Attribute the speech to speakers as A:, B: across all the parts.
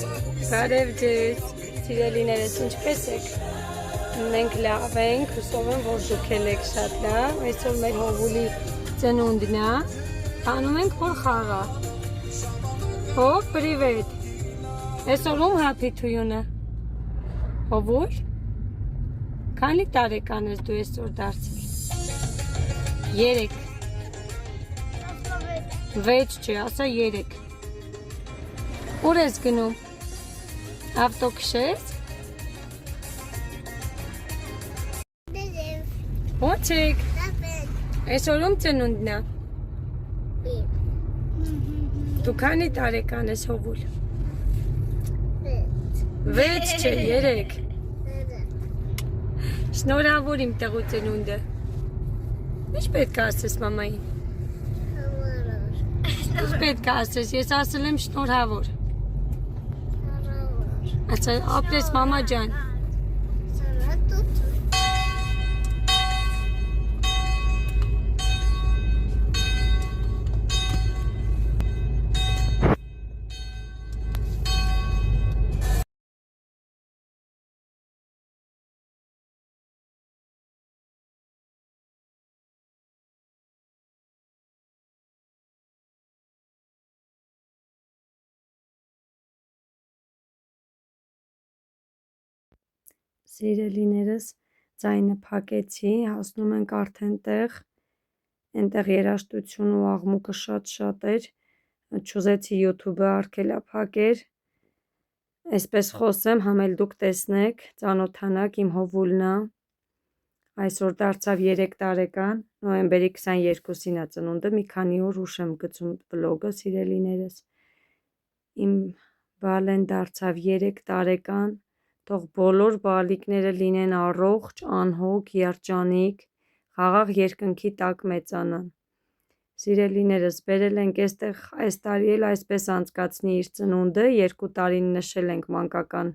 A: Բարև ձեզ, սիրելիներս, ինչպես եք։ Մենք լավ ենք, հուսով եմ, որ դուք եք շատ լավ։ Այսօր մեր հովուլի ծնունդն է։ Անում ենք որ խաղա։ Հով, պրիվետ։ Այսօր ում happy to you-ն է։ Հովուլ։ Քանի տարեկան ես դու այսօր դարձել։ 3։ 6 չէ, ասա 3։ Ուր ես գնում։ Ավտո քշես։ Ո՞նց եք։ Այսօր ում ծնունդն է։ Դու քանի տարեկան ես հովուլ։ 6 չէ, 3։ Շնորհավոր իմ տղու ծնունդը։ Ինչ պետք է ասես մամային։ Ինչ պետք է ասես, ես ասել եմ շնորհավոր։ Ասա, ապրես մամա ջան։ Սիրելիներս, ձայնը փակեցի, հասնում ենք արդեն տեղ, այնտեղ երաժշտություն ու աղմուկը շատ էր, չուզեցի YouTube-ը արգելափակեր, այսպես խոսեմ, համ էլ դուք տեսնեք, ծանոթանաք իմ հովուլն է, այսօր դարձավ 3 տարեկան, նոյեմբերի 22-ին է ծնունդը, մի քանի օր ուշ եմ գցում վլոգը, սիրելիներս, իմ բալեն դարձավ 3 տարեկան, թող բոլոր բալիկները լինեն առողջ, անհոգ, երջանիկ, խաղաղ երկնքի տակ մեծանան։ Սիրելիներս, բերել ենք այստեղ այս տարի էլ այսպես անցկացնի իր ծնունդը, 2 տարին նշել ենք մանկական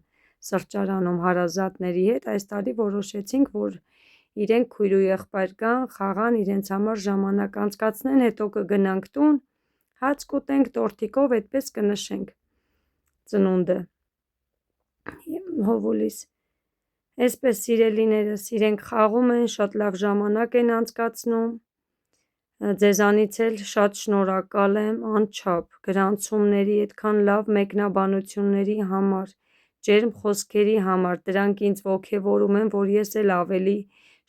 A: սրճարանում հարազատների հետ, այս տարի որոշեցինք, որ իրենք քույր ու եղբայր գան, խաղան, իրենց համար ժամանակ անցկացնեն, հետո կգնանք տուն, հաց կուտենք տորտիկով, այդպես կնշենք ծնունդը։ Հովուլիս, այսպես սիրելիներս, իրենք խաղում են, շատ լավ ժամանակ են անցկացնում, ձեզանից էլ շատ շնորհակալ եմ, անչափ, գրանցումների, այդքան լավ մեկնաբանությունների համար, ջերմ խոսքերի համար, դրանք ինձ ոգևորում են, որ ես էլ ավելի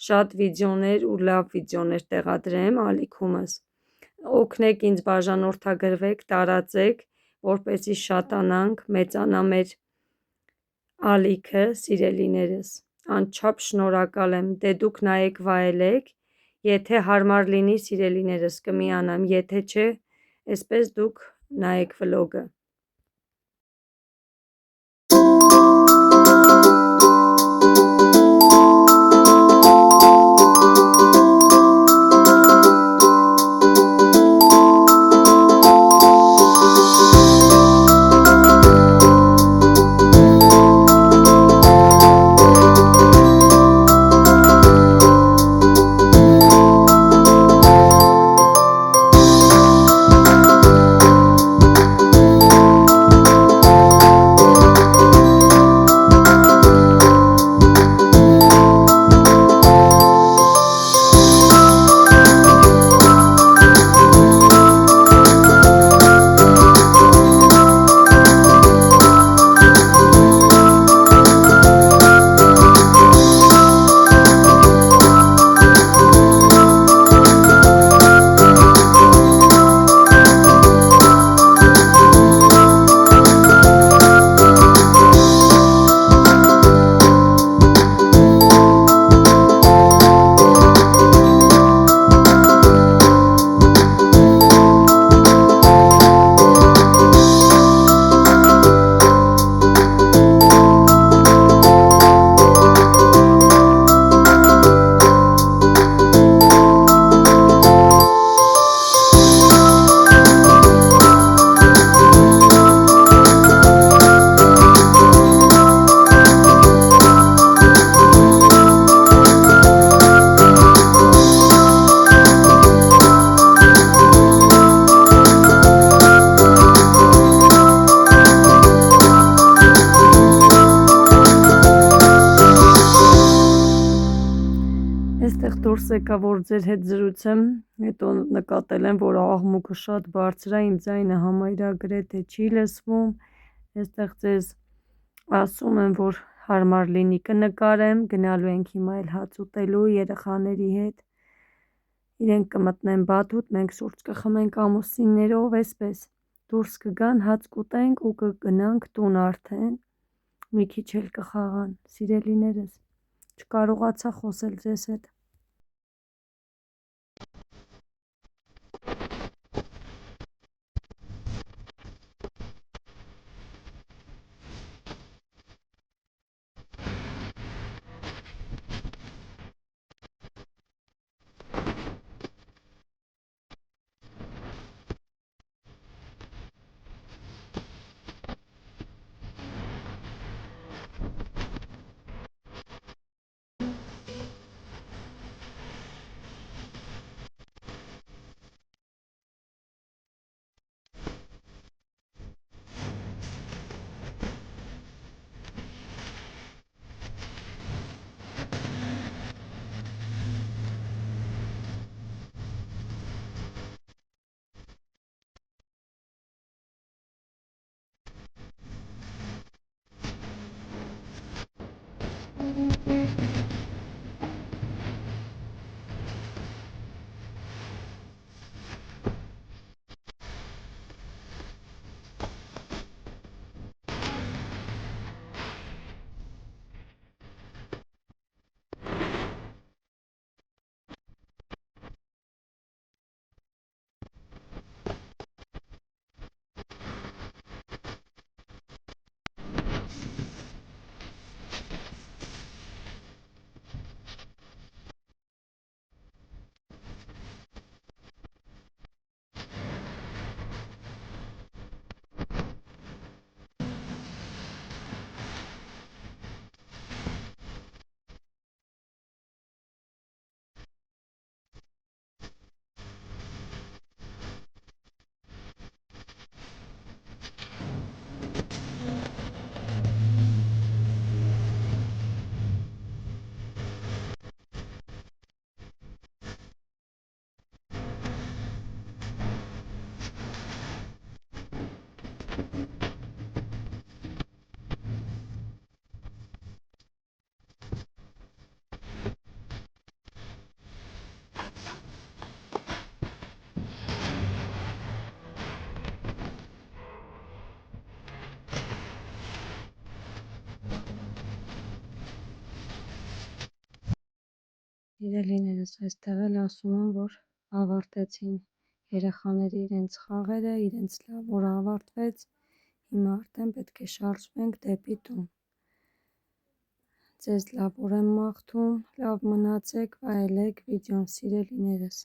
A: շատ վիդեոներ ու լավ վիդեոներ տեղադրեմ ալիքումս, օգնեք ինձ բաժանորդագրվեք, տարածեք, որպեսզի շատանանք, մեծանա մեր ալիքը, սիրելիներս, անչափ շնորհակալ եմ, դե դուք նայեք վայելեք, եթե հարմար լինի սիրելիներս կմիանամ, եթե չէ, այսպես դուք նայեք վլոգը։ դուրս եկա, որ ձեր հետ զրուցեմ, հետո նկատել եմ, որ աղմուկը շատ բարձր է, իմ ձայնը համարյա գրեթե չի լսվում, այստեղ ձեզ ասում եմ, որ հարմար լինի կնկարեմ, գնալու ենք հիմա էլ հաց ուտելու երեխաների հետ, իրենք կմտնեն բաթուտ, մենք սուրճ կխմենք ամուսիններով, այսպես, դուրս կգան, հաց կուտենք ու կգնանք տուն արդեն, մի քիչ էլ կխաղան, սիրելիներս, չկարողացա խոսել ձեզ հետ։ Իրելիներս այստեղ էլ ասում եմ, որ ավարտեցին երեխաները իրենց խաղերը, իրենց լավ օր ավարտվեց, հիմա արդեն պետք է շարժվենք դեպի տուն։ Ձեզ լավ օր եմ մաղթում, լավ մնացեք, վայելեք վիդեոն, սիրելիներս։